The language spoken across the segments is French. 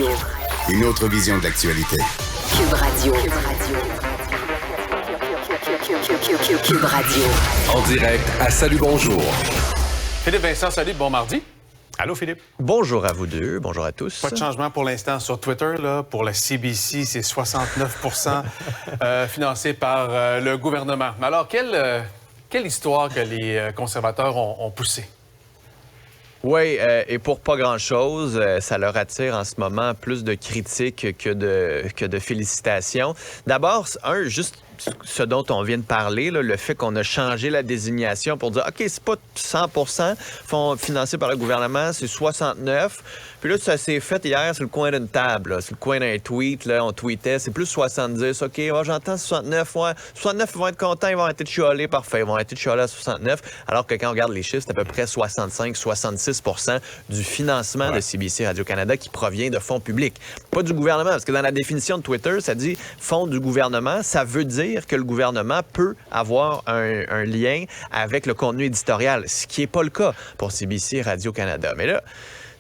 Radio. Une autre vision de l'actualité. Cube Radio. Cube Radio. En direct à Salut Bonjour. Philippe Vincent, salut, bon mardi. Allô, Philippe. Bonjour à vous deux, bonjour à tous. Pas de changement pour l'instant sur Twitter. Là. Pour la CBC, c'est 69 financé par le gouvernement. Mais alors, quelle histoire que les conservateurs ont poussée? Oui, et pour pas grand-chose, ça leur attire en ce moment plus de critiques que de félicitations. D'abord, juste ce dont on vient de parler, là, le fait qu'on a changé la désignation pour dire, OK, c'est pas 100% financé par le gouvernement, c'est 69. Puis là, ça s'est fait hier sur le coin d'une table, là, sur le coin d'un tweet, là, on tweetait, c'est plus 70. OK, j'entends 69, ouais. 69, ils vont être contents, ils vont arrêter de chialer, parfait, ils vont arrêter de chialer à 69. Alors que quand on regarde les chiffres, c'est à peu près 65-66% du financement de CBC Radio-Canada qui provient de fonds publics. Pas du gouvernement, parce que dans la définition de Twitter, ça dit fonds du gouvernement, ça veut dire que le gouvernement peut avoir un lien avec le contenu éditorial, ce qui n'est pas le cas pour CBC Radio-Canada. Mais là,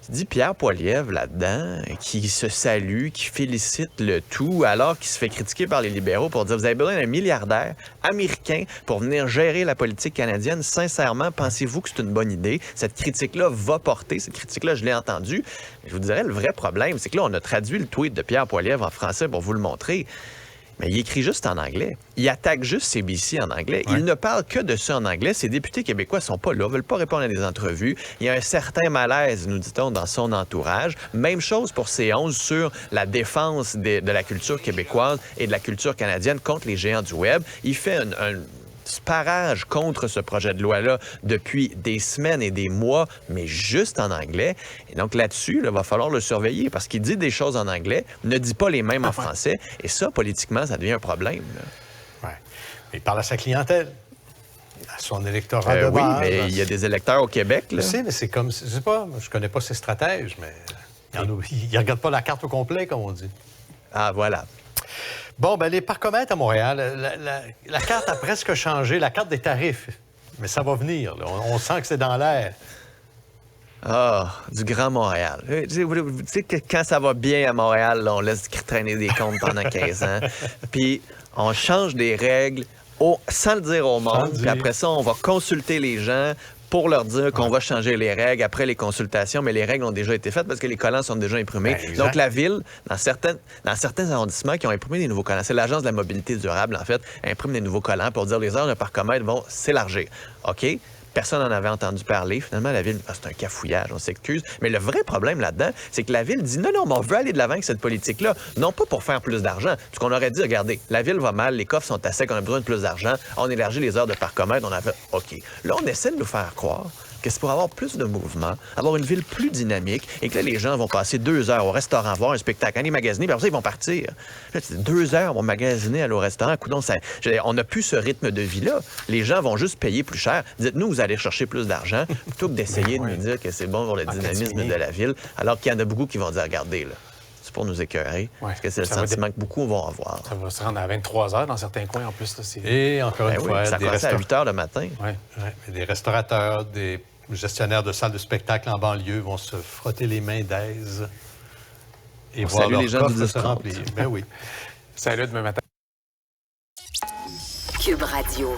tu dis Pierre Poilievre là-dedans, qui se salue, qui félicite le tout, alors qu'il se fait critiquer par les libéraux pour dire « Vous avez besoin d'un milliardaire américain pour venir gérer la politique canadienne. Sincèrement, pensez-vous que c'est une bonne idée? » Cette critique-là va porter. Cette critique-là, je l'ai entendue. Je vous dirais, le vrai problème, c'est que là, on a traduit le tweet de Pierre Poilievre en français pour vous le montrer. Mais il écrit juste en anglais. Il attaque juste CBC en anglais. Ouais. Il ne parle que de ça en anglais. Ces députés québécois ne sont pas là, ne veulent pas répondre à des entrevues. Il y a un certain malaise, nous dit-on, dans son entourage. Même chose pour C11 sur la défense de la culture québécoise et de la culture canadienne contre les géants du Web. Il fait un parage contre ce projet de loi-là depuis des semaines et des mois, mais juste en anglais. Et donc là-dessus, il va falloir le surveiller parce qu'il dit des choses en anglais, ne dit pas les mêmes en français. Et ça, politiquement, ça devient un problème. Oui. Il parle à sa clientèle, à son électorat de base. Oui, mais il y a des électeurs au Québec. Là. Je sais, mais c'est comme... Je sais pas, je connais pas ses stratèges, mais il ne regarde pas la carte au complet, comme on dit. Ah, voilà. Bon, ben les parcomètres à Montréal, la carte a presque changé, la carte des tarifs. Mais ça va venir, là. On sent que c'est dans l'air. Ah, du Grand Montréal. Tu sais que quand ça va bien à Montréal, là, on laisse traîner des comptes pendant 15 ans. Puis on change des règles sans le dire au monde. Puis après ça, on va consulter les gens pour leur dire qu'on va changer les règles après les consultations, mais les règles ont déjà été faites parce que les collants sont déjà imprimés. Donc, la Ville, dans certains arrondissements qui ont imprimé des nouveaux collants, c'est l'Agence de la mobilité durable, en fait, imprime des nouveaux collants pour dire les heures de parcomètre vont s'élargir. OK? Personne n'en avait entendu parler. Finalement, la Ville, c'est un cafouillage, on s'excuse. Mais le vrai problème là-dedans, c'est que la Ville dit non, mais on veut aller de l'avant avec cette politique-là. Non pas pour faire plus d'argent. Parce qu'on aurait dit, regardez, la Ville va mal, les coffres sont à sec, on a besoin de plus d'argent, on élargit les heures de parcomètre, on a fait OK. Là, on essaie de nous faire croire que c'est pour avoir plus de mouvement, avoir une ville plus dynamique, et que là, les gens vont passer 2 heures au restaurant, voir un spectacle, aller magasiner, puis après ça, ils vont partir. Là, 2 heures, on va magasiner, aller au restaurant. Coudonc, on n'a plus ce rythme de vie-là. Les gens vont juste payer plus cher. Dites-nous, vous allez chercher plus d'argent, plutôt que d'essayer de nous dire que c'est bon pour le dynamisme de la ville, alors qu'il y en a beaucoup qui vont dire, regardez, là, c'est pour nous écœurer, parce que c'est le sentiment que beaucoup vont avoir. Ça va se rendre à 23 heures dans certains coins, en plus. Là, et encore une fois, ça commence à 8 heures le matin. Des restaurateurs, des gestionnaires de salles de spectacle en banlieue vont se frotter les mains d'aise et voir leur coffre se remplir. Ben oui. Salut, demain matin. Cube Radio.